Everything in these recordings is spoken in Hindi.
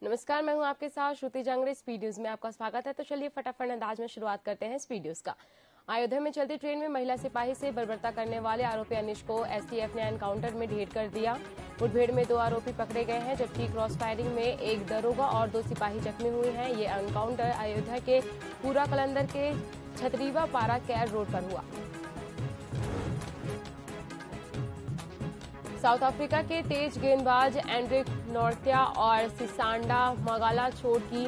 नमस्कार, मैं हूं आपके साथ श्रुति जांगड़े। स्पीड न्यूज में आपका स्वागत है। तो चलिए फटाफट अंदाज में शुरुआत करते हैं स्पीड न्यूज का। अयोध्या में चलती ट्रेन में महिला सिपाही से बर्बरता करने वाले आरोपी अनिश को एसटीएफ ने एनकाउंटर में ढेर कर दिया। मुठभेड़ में 2 आरोपी पकड़े गए हैं, जबकि क्रॉस फायरिंग में 1 दरोगा और 2 सिपाही जख्मी हुए हैं। ये एनकाउंटर अयोध्या के पूरा कलंदर के छतरीवा पारा कैर रोड पर हुआ। साउथ अफ्रीका के तेज गेंदबाज एंड्रिक नॉर्त्या और सिसांडा मगाला चोट की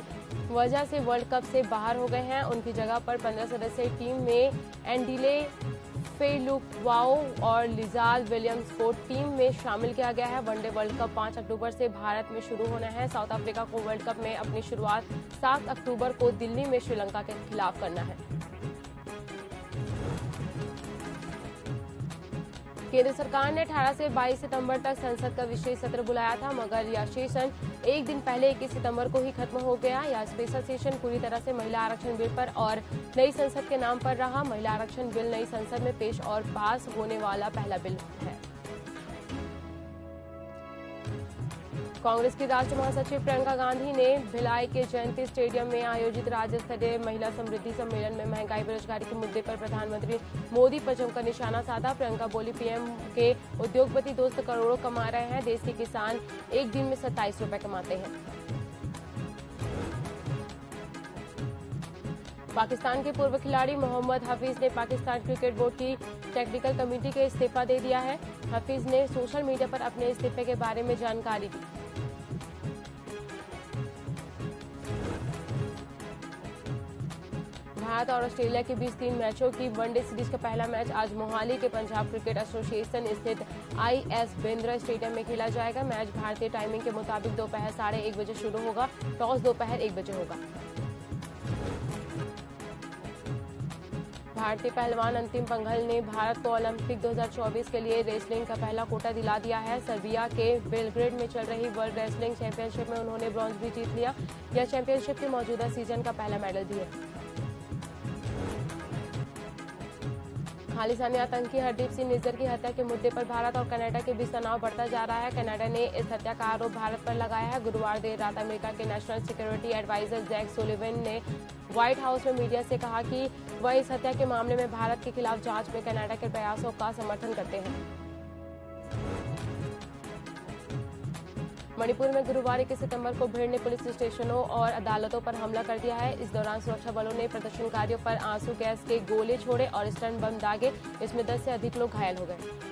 वजह से वर्ल्ड कप से बाहर हो गए हैं। उनकी जगह पर 15 सदस्यीय टीम में एंडिले फेलुक्वाओ और लिजाल विलियम्स को टीम में शामिल किया गया है। वनडे वर्ल्ड कप 5 अक्टूबर से भारत में शुरू होना है। साउथ अफ्रीका को वर्ल्ड कप में अपनी शुरुआत 7 अक्टूबर को दिल्ली में श्रीलंका के खिलाफ करना है। केंद्र सरकार ने 18 से 22 सितंबर तक संसद का विशेष सत्र बुलाया था, मगर यह सेशन एक दिन पहले 21 सितंबर को ही खत्म हो गया। यह स्पेशल सेशन पूरी तरह से महिला आरक्षण बिल पर और नई संसद के नाम पर रहा। महिला आरक्षण बिल नई संसद में पेश और पास होने वाला पहला बिल है। कांग्रेस की राष्ट्रीय महासचिव प्रियंका गांधी ने भिलाई के जयंती स्टेडियम में आयोजित राज्य स्तरीय महिला समृद्धि सम्मेलन में महंगाई बेरोजगारी के मुद्दे पर प्रधानमंत्री मोदी पर जमकर निशाना साधा। प्रियंका बोली, पीएम के उद्योगपति दोस्त करोड़ों कमा रहे हैं, देश के किसान एक दिन में 27 रुपए कमाते हैं। पाकिस्तान के पूर्व खिलाड़ी मोहम्मद हफीज ने पाकिस्तान क्रिकेट बोर्ड की टेक्निकल कमेटी के इस्तीफा दे दिया है। हफीज ने सोशल मीडिया पर अपने इस्तीफे के बारे में जानकारी दी। भारत और ऑस्ट्रेलिया के बीच 3 मैचों की वनडे सीरीज का पहला मैच आज मोहाली के पंजाब क्रिकेट एसोसिएशन स्थित आईएस बिंद्रा स्टेडियम में खेला जाएगा। मैच भारतीय टाइमिंग के मुताबिक दोपहर 1:30 बजे शुरू होगा। टॉस दोपहर 1 बजे होगा। भारतीय पहलवान अंतिम पंघल ने भारत को ओलंपिक 2024 के लिए रेसलिंग का पहला कोटा दिला दिया है। सर्बिया के बेलग्रेड में चल रही वर्ल्ड रेसलिंग चैंपियनशिप में उन्होंने ब्रॉन्ज भी जीत लिया। यह चैंपियनशिप के मौजूदा सीजन का पहला मेडल भी है। खालिस्तानी आतंकी हरदीप सिंह निज्जर की हत्या के मुद्दे पर भारत और कनाडा के बीच तनाव बढ़ता जा रहा है। कनाडा ने इस हत्या का आरोप भारत पर लगाया है। गुरुवार देर रात अमेरिका के national security advisor Jake Sullivan ने व्हाइट हाउस में मीडिया से कहा कि वह इस हत्या के मामले में भारत के खिलाफ जांच में कनाडा के प्रयासों का समर्थन करते हैं। मणिपुर में गुरुवार 21 सितंबर को भीड़ ने पुलिस स्टेशनों और अदालतों पर हमला कर दिया है। इस दौरान सुरक्षा बलों ने प्रदर्शनकारियों पर आंसू गैस के गोले छोड़े और स्टन बम दागे। इसमें 10 से अधिक लोग घायल हो गए।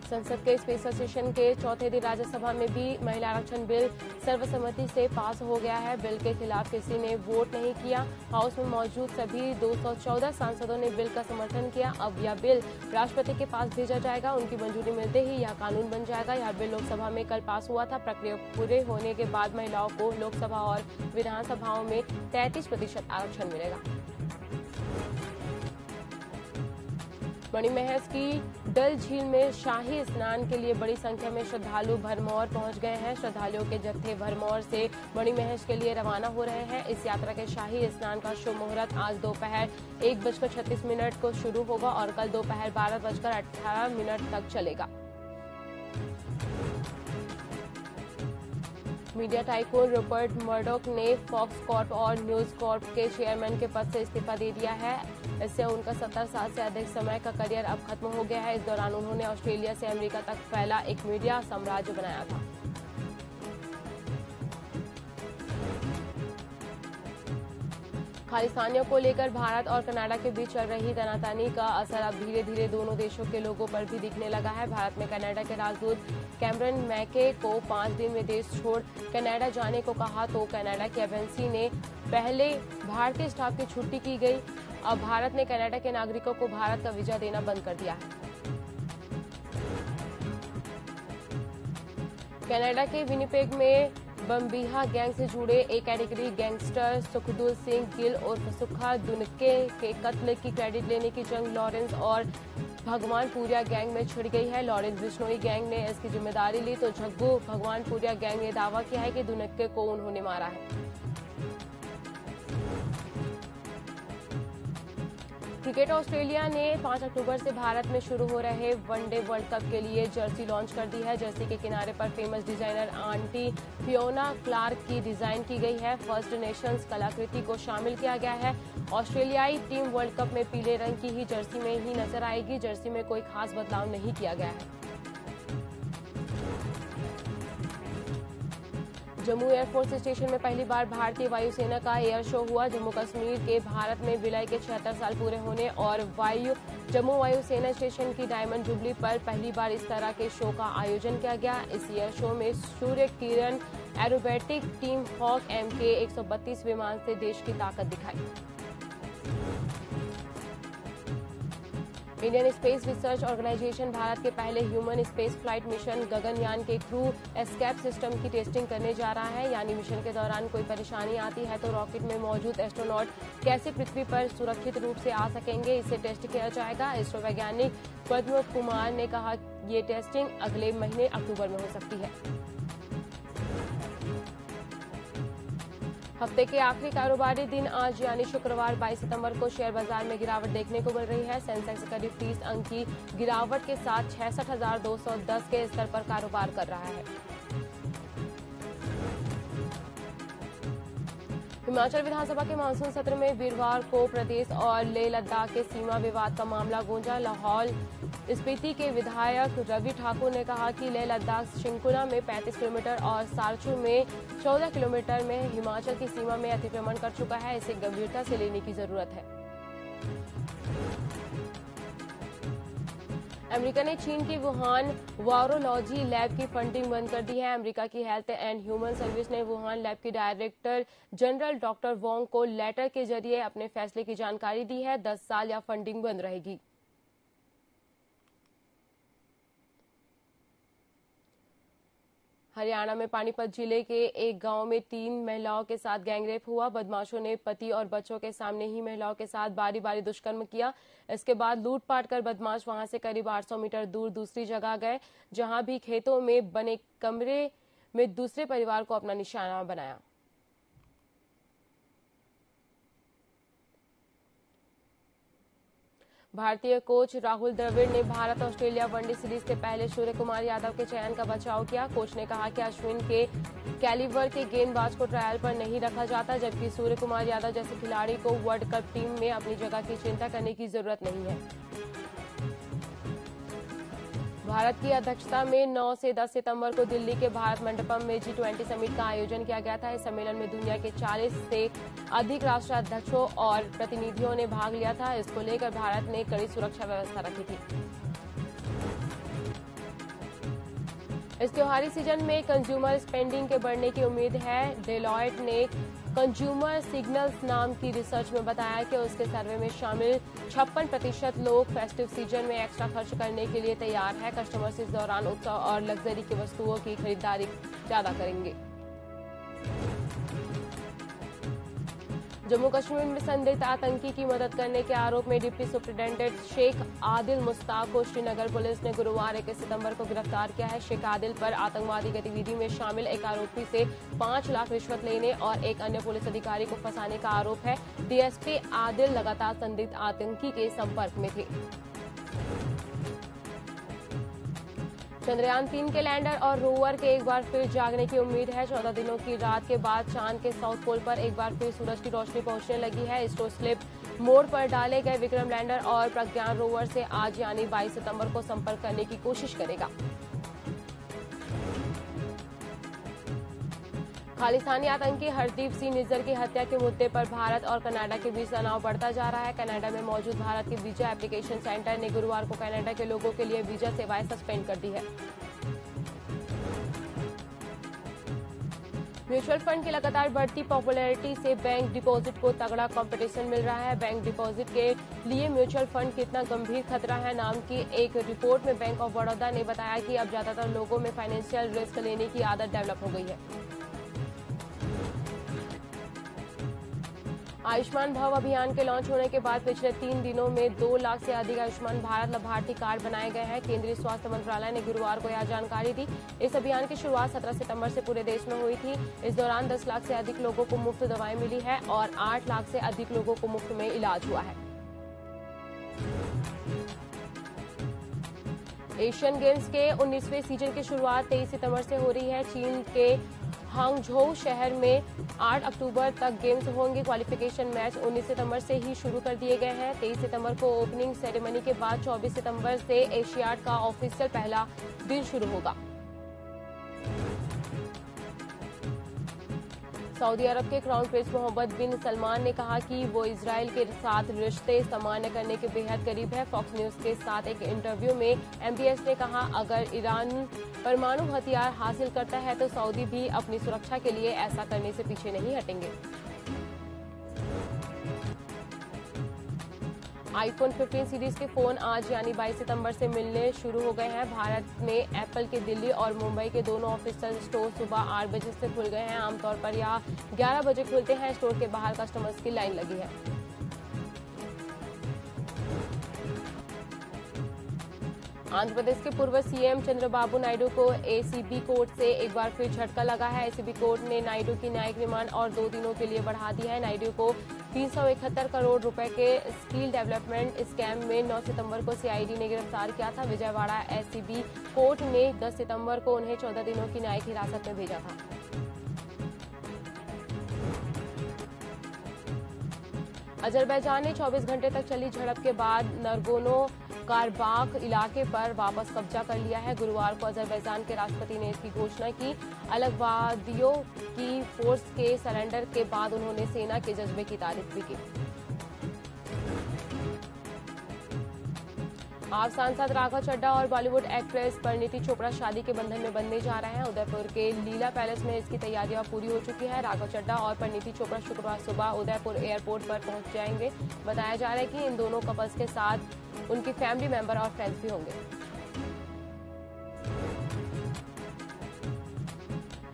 संसद के स्पेशल सेशन के चौथे दिन राज्यसभा में भी महिला आरक्षण बिल सर्वसम्मति से पास हो गया है। बिल के खिलाफ किसी ने वोट नहीं किया। हाउस में मौजूद सभी 214 सांसदों ने बिल का समर्थन किया। अब यह बिल राष्ट्रपति के पास भेजा जाएगा। उनकी मंजूरी मिलते ही यह कानून बन जाएगा। यह बिल लोकसभा में कल पास हुआ था। प्रक्रिया पूरे होने के बाद महिलाओं को लोकसभा और विधानसभाओं में 33% आरक्षण मिलेगा। मणिमहेश की डल झील में शाही स्नान के लिए बड़ी संख्या में श्रद्धालु भरमौर पहुंच गए हैं। श्रद्धालुओं के जत्थे भरमौर से मणिमहेश के लिए रवाना हो रहे हैं। इस यात्रा के शाही स्नान का शुभ मुहूर्त आज दोपहर 1:36 को शुरू होगा और कल दोपहर 12:18 तक चलेगा। मीडिया टाइकून रूपर्ट मर्डॉक ने फॉक्स कॉर्प और न्यूज कॉर्प के चेयरमैन के पद से इस्तीफा दे दिया है। इससे उनका 70 साल से अधिक समय का करियर अब खत्म हो गया है। इस दौरान उन्होंने ऑस्ट्रेलिया से अमेरिका तक फैला एक मीडिया साम्राज्य बनाया था। खालिस्तानियों को लेकर भारत और कनाडा के बीच चल रही तनातनी का असर अब धीरे धीरे दोनों देशों के लोगों पर भी दिखने लगा है। भारत में कनाडा के राजदूत कैमरन मैके को 5 दिन में देश छोड़ कनाडा जाने को कहा तो कनाडा की एम्बेसी ने पहले भारतीय स्टाफ की छुट्टी की गई। अब भारत ने कनाडा के नागरिकों को भारत का वीजा देना बंद कर दिया है। कनाडा के विनिपेग में बम्बीहा गैंग से जुड़े एक कैटेगरी गैंगस्टर सुखदुल सिंह गिल और सुखा दुनके के कत्ल की क्रेडिट लेने की जंग लॉरेंस और भगवानपुरिया गैंग में छिड़ गई है। लॉरेंस बिश्नोई गैंग ने इसकी जिम्मेदारी ली तो झग्गू भगवानपुरिया गैंग ने दावा किया है कि दुनके को उन्होंने मारा है। क्रिकेट ऑस्ट्रेलिया ने 5 अक्टूबर से भारत में शुरू हो रहे वनडे वर्ल्ड कप के लिए जर्सी लॉन्च कर दी है। जर्सी के किनारे पर famous designer aunty Fiona Clarke की डिजाइन की गई है। फर्स्ट नेशंस कलाकृति को शामिल किया गया है। ऑस्ट्रेलियाई टीम वर्ल्ड कप में पीले रंग की ही जर्सी में ही नजर आएगी। जर्सी में कोई खास बदलाव नहीं किया गया है। जम्मू एयरफोर्स स्टेशन में पहली बार भारतीय वायुसेना का एयर शो हुआ। जम्मू कश्मीर के भारत में विलय के 76 साल पूरे होने और जम्मू वायुसेना स्टेशन की डायमंड जुबली पर पहली बार इस तरह के शो का आयोजन किया गया। इस एयर शो में Surya Kiran aerobatic team Hawk MK 132 विमान से देश की ताकत दिखाई। Indian Space Research Organisation Bharat के पहले human space flight mission Gaganyaan के क्रू एस्केप सिस्टम की टेस्टिंग करने जा रहा है। यानी मिशन के दौरान कोई परेशानी आती है तो रॉकेट में मौजूद एस्ट्रोनॉट कैसे पृथ्वी पर सुरक्षित रूप से आ सकेंगे, इसे टेस्ट किया जाएगा। इसरो वैज्ञानिक पद्म कुमार ने कहा ये टेस्टिंग अगले महीने अक्टूबर में हो सकती है। हफ्ते के आखिरी कारोबारी दिन आज यानी शुक्रवार 22 सितंबर को शेयर बाजार में गिरावट देखने को मिल रही है। सेंसेक्स करीब 30 अंक की गिरावट के साथ 66,210 के स्तर पर कारोबार कर रहा है। हिमाचल विधानसभा के मानसून सत्र में वीरवार को प्रदेश और लेह लद्दाख के सीमा विवाद का मामला गूंजा। लाहौल स्पीति के विधायक रवि ठाकुर ने कहा कि लेह लद्दाख शिंकुला में 35 किलोमीटर और सारचू में 14 किलोमीटर में हिमाचल की सीमा में अतिक्रमण कर चुका है। इसे गंभीरता से लेने की जरूरत है। अमेरिका ने चीन की वुहान वायरोलॉजी लैब की फंडिंग बंद कर दी है। अमेरिका की हेल्थ एंड ह्यूमन सर्विस ने वुहान लैब की डायरेक्टर जनरल डॉक्टर वोंग को लेटर के जरिए अपने फैसले की जानकारी दी है। 10 साल या फंडिंग बंद रहेगी। हरियाणा में पानीपत जिले के एक गांव में 3 महिलाओं के साथ गैंगरेप हुआ। बदमाशों ने पति और बच्चों के सामने ही महिलाओं के साथ बारी बारी दुष्कर्म किया। इसके बाद लूटपाट कर बदमाश वहां से करीब 800 मीटर दूर दूसरी जगह गए, जहां भी खेतों में बने कमरे में दूसरे परिवार को अपना निशाना बनाया। भारतीय कोच राहुल द्रविड़ ने भारत ऑस्ट्रेलिया वनडे सीरीज से पहले सूर्य कुमार यादव के चयन का बचाव किया। कोच ने कहा कि अश्विन के कैलिबर के गेंदबाज को ट्रायल पर नहीं रखा जाता, जबकि सूर्य कुमार यादव जैसे खिलाड़ी को वर्ल्ड कप टीम में अपनी जगह की चिंता करने की जरूरत नहीं है। भारत की अध्यक्षता में 9 से 10 सितंबर को दिल्ली के भारत मंडपम में G20 समिट का आयोजन किया गया था। इस सम्मेलन में दुनिया के 40 से अधिक राष्ट्राध्यक्षों और प्रतिनिधियों ने भाग लिया था। इसको लेकर भारत ने कड़ी सुरक्षा व्यवस्था रखी थी। इस त्योहारी सीजन में कंज्यूमर स्पेंडिंग के बढ़ने की उम्मीद है। डेलॉयट ने कंज्यूमर सिग्नल्स नाम की रिसर्च में बताया कि उसके सर्वे में शामिल 56% लोग फेस्टिव सीजन में एक्स्ट्रा खर्च करने के लिए तैयार है। कस्टमर्स इस दौरान उत्सव और लग्जरी की वस्तुओं की खरीदारी ज्यादा करेंगे। जम्मू कश्मीर में संदिग्ध आतंकी की मदद करने के आरोप में डिप्टी सुप्रिंटेंडेंट शेख आदिल मुश्ताक को श्रीनगर पुलिस ने गुरुवार 21 सितंबर को गिरफ्तार किया है। शेख आदिल पर आतंकवादी गतिविधि में शामिल एक आरोपी से 5 लाख रिश्वत लेने और एक अन्य पुलिस अधिकारी को फंसाने का आरोप है। डीएसपी आदिल लगातार संदिग्ध आतंकी के संपर्क में थे। चंद्रयान 3 के लैंडर और रोवर के एक बार फिर जागने की उम्मीद है। 14 दिनों की रात के बाद चांद के साउथ पोल पर एक बार फिर सूरज की रोशनी पहुंचने लगी है। इसरो स्लिप मोड पर डाले गए विक्रम लैंडर और प्रज्ञान रोवर से आज यानी 22 सितंबर को संपर्क करने की कोशिश करेगा। खालिस्तानी आतंकी हरदीप सिंह निज्जर की हत्या के मुद्दे पर भारत और कनाडा के बीच तनाव बढ़ता जा रहा है। कनाडा में मौजूद भारत के वीजा एप्लीकेशन सेंटर ने गुरुवार को कनाडा के लोगों के लिए वीजा सेवाएं सस्पेंड कर दी है। म्यूचुअल फंड की लगातार बढ़ती पॉपुलैरिटी से बैंक डिपॉजिट को तगड़ा कंपटीशन मिल रहा है। बैंक डिपॉजिट के लिए म्यूचुअल फंड कितना गंभीर खतरा है नाम की एक रिपोर्ट में बैंक ऑफ बड़ौदा ने बताया कि अब ज्यादातर लोगों में फाइनेंशियल रिस्क लेने की आदत डेवलप हो गई है। आयुष्मान भव अभियान के लॉन्च होने के बाद पिछले 3 दिनों में 2 लाख से अधिक आयुष्मान भारत लाभार्थी कार्ड बनाए गए हैं। केंद्रीय स्वास्थ्य मंत्रालय ने गुरुवार को यह जानकारी दी। इस अभियान की शुरुआत 17 सितंबर से पूरे देश में हुई थी। इस दौरान 10 लाख से अधिक लोगों को मुफ्त दवाएं मिली है और 8 लाख से अधिक लोगों को मुफ्त में इलाज हुआ है। एशियन गेम्स के 19वें सीजन की शुरुआत 23 सितंबर से हो रही है। चीन के हांगझोउ शहर में 8 अक्टूबर तक गेम्स होंगे। क्वालिफिकेशन मैच 19 सितंबर से ही शुरू कर दिए गए हैं। 23 सितंबर को ओपनिंग सेरेमनी के बाद 24 सितंबर से एशियाड का ऑफिशियल पहला दिन शुरू होगा। सऊदी अरब के क्राउन प्रिंस मोहम्मद बिन सलमान ने कहा कि वो इजराइल के साथ रिश्ते सामान्य करने के बेहद करीब है। फॉक्स न्यूज के साथ एक इंटरव्यू में एमबीएस ने कहा, अगर ईरान परमाणु हथियार हासिल करता है तो सऊदी भी अपनी सुरक्षा के लिए ऐसा करने से पीछे नहीं हटेंगे। आईफोन 15 सीरीज के फोन आज यानी 22 सितंबर से मिलने शुरू हो गए हैं। भारत में एप्पल के दिल्ली और मुंबई के दोनों ऑफिशियल स्टोर सुबह 8 बजे से खुल गए हैं। आमतौर पर यह 11 बजे खुलते हैं। स्टोर के बाहर कस्टमर्स की लाइन लगी है। आंध्र प्रदेश के पूर्व सीएम चंद्रबाबू नायडू को एसीबी कोर्ट से एक बार फिर झटका लगा है। एसीबी कोर्ट ने नायडू की न्यायिक रिमांड और 2 दिनों के लिए बढ़ा दी है। नायडू को 371 करोड़ रुपए के स्किल डेवलपमेंट स्कैम में 9 सितंबर को सीआईडी ने गिरफ्तार किया था। विजयवाड़ा एसीबी कोर्ट ने 10 सितंबर को उन्हें 14 दिनों की न्यायिक हिरासत में भेजा था। अजरबैजान ने 24 घंटे तक चली झड़प के बाद नरगोनो कारबाख इलाके पर वापस कब्जा कर लिया है। गुरुवार को अजरबैजान के राष्ट्रपति ने इसकी घोषणा की। अलगवादियों की फोर्स के सरेंडर के बाद उन्होंने सेना के जज्बे की तारीफ भी की। आप सांसद राघव चड्ढा और बॉलीवुड एक्ट्रेस परिणीति चोपड़ा शादी के बंधन में बंधने जा रहे हैं। उदयपुर के लीला पैलेस में इसकी तैयारियां पूरी हो चुकी है। राघव चड्ढा और परिणीति चोपड़ा शुक्रवार सुबह उदयपुर एयरपोर्ट पर पहुंच जाएंगे। बताया जा रहा है कि इन दोनों कपल्स के साथ उनकी फैमिली मेंबर और फ्रेंड्स भी होंगे।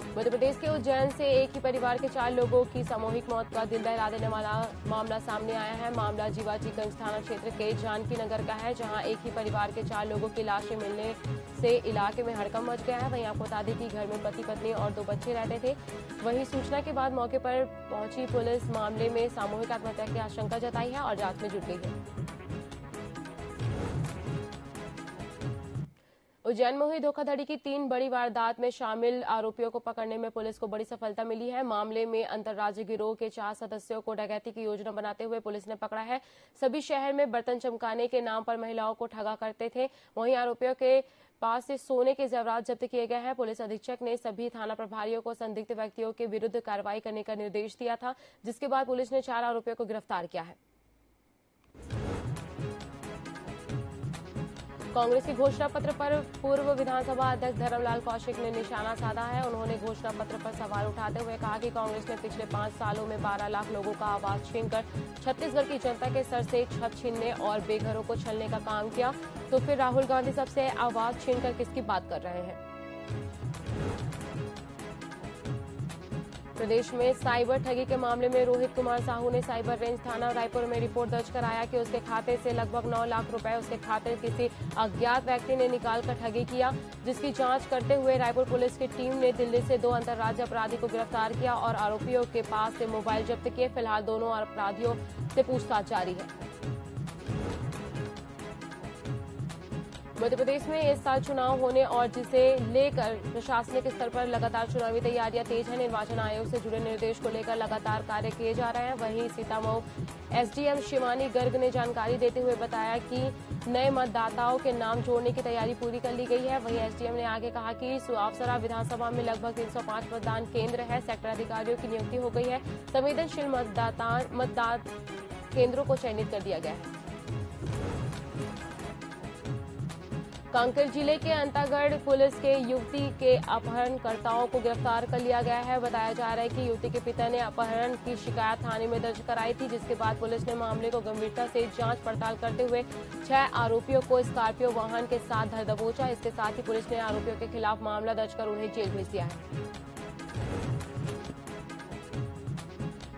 मध्य प्रदेश के उज्जैन से एक ही परिवार के 4 लोगों की सामूहिक मौत का दिल दहला देने वाला मामला सामने आया है। मामला जीवाजीगंज थाना क्षेत्र के जानकी नगर का है, जहां एक ही परिवार के 4 लोगों की लाशें मिलने से इलाके में हड़कंप मच गया है। वहीं आपको बता दें कि घर में पति पत्नी और 2 बच्चे रहते थे। वहीं सूचना के बाद मौके पर पहुंची पुलिस मामले में सामूहिक आत्महत्या की आशंका जताई है और जांच में जुट गई है। उज्जैन में हुई धोखाधड़ी की 3 बड़ी वारदात में शामिल आरोपियों को पकड़ने में पुलिस को बड़ी सफलता मिली है। मामले में अंतर्राज्यीय गिरोह के 4 सदस्यों को डकैती की योजना बनाते हुए पुलिस ने पकड़ा है। सभी शहर में बर्तन चमकाने के नाम पर महिलाओं को ठगा करते थे। वहीं आरोपियों के पास से सोने के जेवरात जब्त किए गए हैं। पुलिस अधीक्षक ने सभी थाना प्रभारियों को संदिग्ध व्यक्तियों के विरुद्ध कार्रवाई करने का निर्देश दिया था, जिसके बाद पुलिस ने 4 आरोपियों को गिरफ्तार किया है। कांग्रेस के घोषणा पत्र पर पूर्व विधानसभा अध्यक्ष धर्मलाल कौशिक ने निशाना साधा है। उन्होंने घोषणा पत्र पर सवाल उठाते हुए कहा कि कांग्रेस ने पिछले 5 सालों में 12 लाख लोगों का आवाज छीनकर छत्तीसगढ़ की जनता के सर से छत छीनने और बेघरों को छलने का काम किया, तो फिर राहुल गांधी सबसे आवाज छीनकर किसकी बात कर रहे हैं। प्रदेश में साइबर ठगी के मामले में रोहित कुमार साहू ने साइबर रेंज थाना रायपुर में रिपोर्ट दर्ज कराया कि उसके खाते से लगभग 9 लाख रुपए उसके खाते किसी अज्ञात व्यक्ति ने निकालकर ठगी किया, जिसकी जांच करते हुए रायपुर पुलिस की टीम ने दिल्ली से 2 अंतर्राज्यीय अपराधी को गिरफ्तार किया और आरोपियों के पास से मोबाइल जब्त किए। फिलहाल दोनों अपराधियों से पूछताछ जारी है। मध्य प्रदेश में इस साल चुनाव होने और जिसे लेकर प्रशासनिक स्तर पर लगातार चुनावी तैयारियां तेज है। निर्वाचन आयोग से जुड़े निर्देश को लेकर लगातार कार्य किए जा रहे हैं। वहीं सीतामऊ एसडीएम शिवानी गर्ग ने जानकारी देते हुए बताया कि नए मतदाताओं के नाम जोड़ने की तैयारी पूरी कर ली गई है। वहीं एसडीएम ने आगे कहा कि सुअवसरा विधानसभा में लगभग 305 मतदान केंद्र है। सेक्टर अधिकारियों की नियुक्ति हो गई है। संवेदनशील मतदान केंद्रों को चयनित कर दिया गया है। कांकेर जिले के अंतागढ़ पुलिस के युवती के अपहरणकर्ताओं को गिरफ्तार कर लिया गया है। बताया जा रहा है कि युवती के पिता ने अपहरण की शिकायत थाने में दर्ज कराई थी, जिसके बाद पुलिस ने मामले को गंभीरता से जांच पड़ताल करते हुए 6 आरोपियों को स्कॉर्पियो वाहन के साथ धर दबोचा। इसके साथ ही पुलिस ने आरोपियों के खिलाफ मामला दर्ज कर उन्हें जेल भेज दिया है।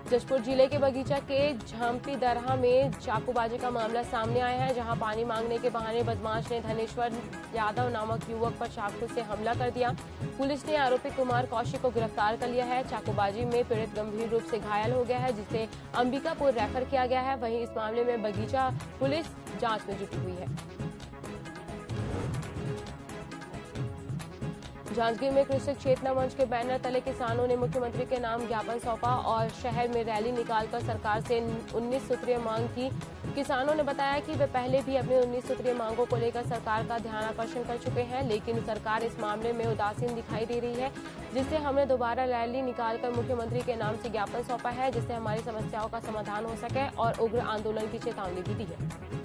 जशपुर जिले के बगीचा के झांपी दरहा में चाकूबाजी का मामला सामने आया है, जहां पानी मांगने के बहाने बदमाश ने धनेश्वर यादव नामक युवक पर चाकू से हमला कर दिया। पुलिस ने आरोपी कुमार कौशिक को गिरफ्तार कर लिया है। चाकूबाजी में पीड़ित गंभीर रूप से घायल हो गया है, जिसे अंबिकापुर रेफर किया गया है। वहीं इस मामले में बगीचा पुलिस जांच में जुटी हुई है। जांजगीर में कृषक चेतना मंच के बैनर तले किसानों ने मुख्यमंत्री के नाम ज्ञापन सौंपा और शहर में रैली निकालकर सरकार से 19 सूत्रीय मांग की। किसानों ने बताया कि वे पहले भी अपनी 19 सूत्रीय मांगों को लेकर सरकार का ध्यान आकर्षण कर चुके हैं, लेकिन सरकार इस मामले में उदासीन दिखाई दे रही है, जिससे हमने दोबारा रैली निकालकर मुख्यमंत्री के नाम से ज्ञापन सौंपा है, जिससे हमारी समस्याओं का समाधान हो सके और उग्र आंदोलन की चेतावनी भी दी है।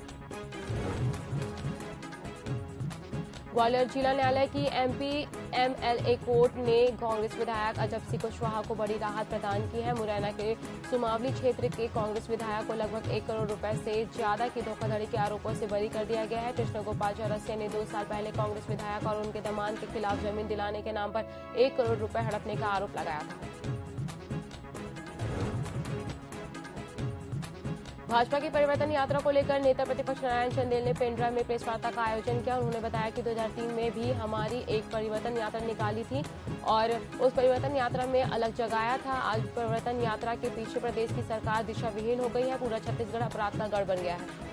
ग्वालियर जिला न्यायालय की MP-MLA कोर्ट ने कांग्रेस विधायक अजब कुशवाहा को बड़ी राहत प्रदान की है। मुरैना के सुमावली क्षेत्र के कांग्रेस विधायक को लगभग 1 करोड़ रुपए से ज्यादा की धोखाधड़ी के आरोपों से बरी कर दिया गया है। कृष्ण गोपाल चौरसिया ने 2 साल पहले कांग्रेस विधायक और उनके दामाद के खिलाफ जमीन दिलाने के नाम पर 1 करोड़ रुपए हड़पने का आरोप लगाया था। भाजपा की परिवर्तन यात्रा को लेकर नेता प्रतिपक्ष नारायण चंदेल ने पेंड्रा में प्रेस वार्ता का आयोजन किया। उन्होंने बताया कि 2003 में भी हमारी एक परिवर्तन यात्रा निकाली थी और उस परिवर्तन यात्रा में अलग जगाया था। आज परिवर्तन यात्रा के पीछे प्रदेश की सरकार दिशा विहीन हो गई है। पूरा छत्तीसगढ़ अपराध का गढ़ बन गया है।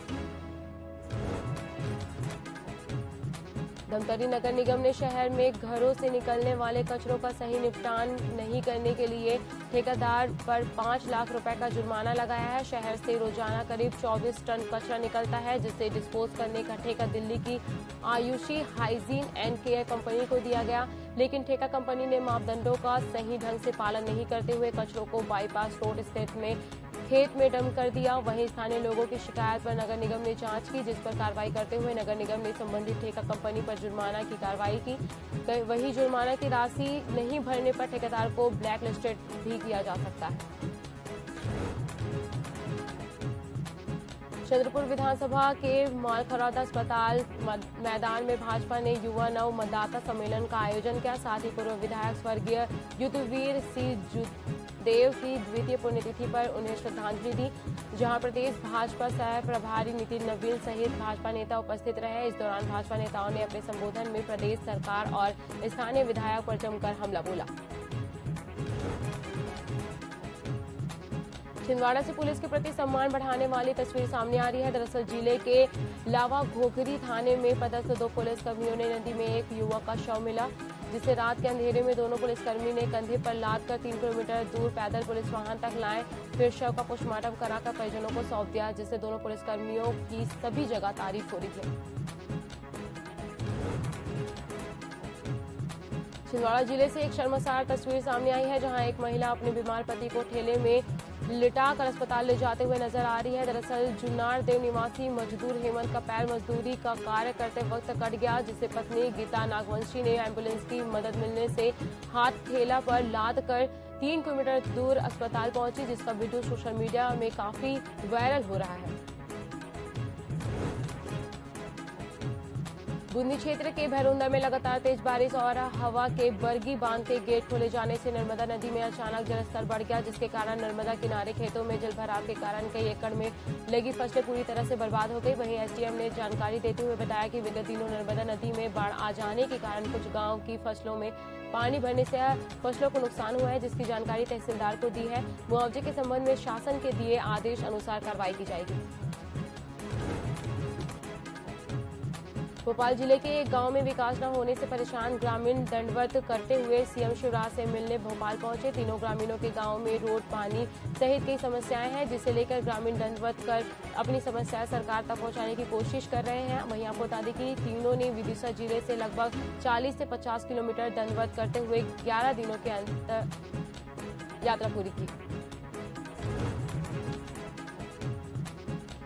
धमतरी नगर निगम ने शहर में घरों से निकलने वाले कचरों का सही निपटान नहीं करने के लिए ठेकेदार पर 5 लाख रुपए का जुर्माना लगाया है। शहर से रोजाना करीब 24 टन कचरा निकलता है, जिसे डिस्पोज करने का ठेका दिल्ली की Ayushi hygiene and care company को दिया गया, लेकिन ठेका कंपनी ने मापदंडों का सही ढंग से पालन नहीं करते हुए कचरों को बाईपास रोड स्थित में खेत में डंप कर दिया। वहीं स्थानीय लोगों की शिकायत पर नगर निगम ने जांच की, जिस पर कार्रवाई करते हुए नगर निगम ने संबंधित ठेका कंपनी पर जुर्माना की कार्रवाई की। वहीं जुर्माना की राशि नहीं भरने पर ठेकेदार को ब्लैक लिस्टेड भी किया जा सकता है। चंद्रपुर विधानसभा के मालखरौदा अस्पताल मैदान में भाजपा ने युवा नव मतदाता सम्मेलन का आयोजन किया। साथ ही पूर्व विधायक स्वर्गीय युद्धवीर सिंह देव की द्वितीय पुण्यतिथि पर उन्हें श्रद्धांजलि दी, जहां प्रदेश भाजपा सह प्रभारी नितिन नवीन सहित भाजपा नेता उपस्थित रहे। इस दौरान भाजपा नेताओं ने अपने संबोधन में प्रदेश सरकार और स्थानीय विधायक पर जमकर हमला बोला। छिंदवाड़ा से पुलिस के प्रति सम्मान बढ़ाने वाली तस्वीर सामने आ रही है। दरअसल जिले के लावा घोघरी थाने में पदस्थ 2 पुलिसकर्मियों ने नदी में एक युवक का शव मिला, जिसे रात के अंधेरे में दोनों पुलिसकर्मी ने कंधे पर लाद कर 3 किलोमीटर दूर पैदल पुलिस वाहन तक लाए, फिर शव का पोस्टमार्टम कराकर परिजनों को सौंप दिया, जिससे दोनों पुलिसकर्मियों की सभी जगह तारीफ हो रही है। छिंदवाड़ा जिले से एक शर्मसार तस्वीर सामने आई है, जहां एक महिला अपने बीमार पति को ठेले में लिटाकर अस्पताल ले जाते हुए नजर आ रही है। दरअसल जुन्नार देव निवासी मजदूर हेमंत का पैर मजदूरी का कार्य करते वक्त कट गया, जिसे पत्नी गीता नागवंशी ने एम्बुलेंस की मदद मिलने से हाथ ठेला पर लाद कर 3 किलोमीटर दूर अस्पताल पहुंची, जिसका वीडियो सोशल मीडिया में काफी वायरल हो रहा है। बूंदी क्षेत्र के भैरुंदा में लगातार तेज बारिश और हवा के बरगी बांध के गेट खोले जाने से नर्मदा नदी में अचानक जलस्तर बढ़ गया, जिसके कारण नर्मदा किनारे खेतों में जलभराव के कारण कई एकड़ में लगी फसलें पूरी तरह से बर्बाद हो गई। वहीं एसडीएम ने जानकारी देते हुए बताया कि विगत दिनों नर्मदा नदी में बाढ़ आ जाने के कारण कुछ गांव की फसलों में पानी भरने से फसलों को नुकसान हुआ है, जिसकी जानकारी तहसीलदार को दी है। मुआवजे के संबंध में शासन के दिए आदेश अनुसार कार्रवाई की जाएगी। भोपाल जिले के एक गांव में विकास न होने से परेशान ग्रामीण दंडवत करते हुए सीएम शिवराज से मिलने भोपाल पहुंचे। तीनों ग्रामीणों के गांव में रोड, पानी सहित कई समस्याएं हैं, जिसे लेकर ग्रामीण दंडवत कर अपनी समस्याएं सरकार तक पहुंचाने की कोशिश कर रहे हैं। वहीं आपको बता दें कि तीनों ने विदिशा जिले से लगभग 40 से 50 किलोमीटर दंडवत करते हुए 11 दिनों के अंतर यात्रा पूरी की।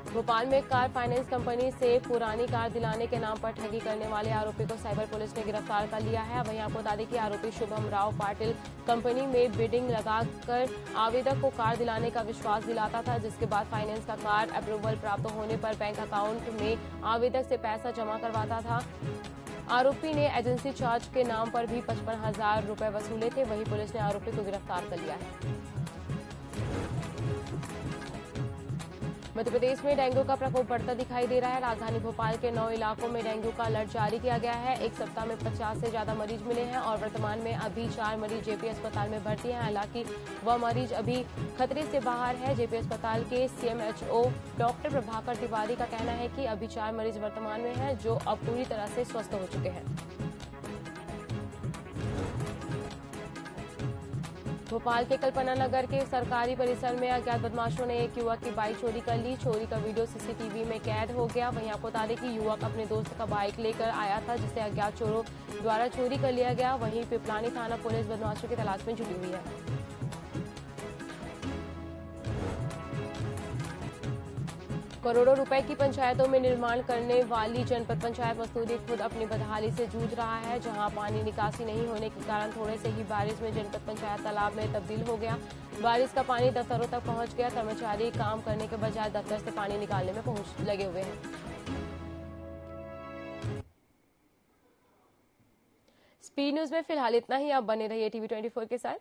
भोपाल में कार फाइनेंस कंपनी से पुरानी कार दिलाने के नाम पर ठगी करने वाले आरोपी को साइबर पुलिस ने गिरफ्तार कर लिया है। वहीं आपको बता दें कि आरोपी शुभम राव पाटिल कंपनी में बिडिंग लगाकर आवेदक को कार दिलाने का विश्वास दिलाता था, जिसके बाद फाइनेंस का कार अप्रूवल प्राप्त होने पर बैंक अकाउंट में आवेदक से पैसा जमा करवाता था। आरोपी ने एजेंसी चार्ज के नाम पर भी 55,000 रुपए वसूले थे। वहीं पुलिस ने आरोपी को गिरफ्तार कर लिया है। मध्य प्रदेश में डेंगू का प्रकोप बढ़ता दिखाई दे रहा है। राजधानी भोपाल के 9 इलाकों में डेंगू का अलर्ट जारी किया गया है। एक सप्ताह में 50 से ज्यादा मरीज मिले हैं और वर्तमान में अभी 4 मरीज जेपी अस्पताल में भर्ती हैं। हालांकि वह मरीज अभी खतरे से बाहर है। जेपी अस्पताल के सीएमएचओ डॉक्टर प्रभाकर तिवारी का कहना है कि अभी 4 मरीज वर्तमान में हैं, जो अब पूरी तरह से स्वस्थ हो चुके हैं। भोपाल के कल्पना नगर के सरकारी परिसर में अज्ञात बदमाशों ने एक युवक की बाइक चोरी कर ली। चोरी का वीडियो सीसीटीवी में कैद हो गया। वहीं आपको बता दें कि युवक अपने दोस्त का बाइक लेकर आया था, जिसे अज्ञात चोरों द्वारा चोरी कर लिया गया। वहीं पिपलानी थाना पुलिस बदमाशों की तलाश में जुटी हुई है। करोड़ों रुपए की पंचायतों में निर्माण करने वाली जनपद पंचायत मस्तूरी खुद अपनी बदहाली से जूझ रहा है, जहां पानी निकासी नहीं होने के कारण थोड़े से ही बारिश में जनपद पंचायत तालाब में तब्दील हो गया। बारिश का पानी दफ्तरों तक पहुंच गया। कर्मचारी काम करने के बजाय दफ्तर से पानी निकालने में लगे हुए हैं। स्पीड न्यूज में फिलहाल इतना ही। आप बने रहिए टीवी 24 के साथ।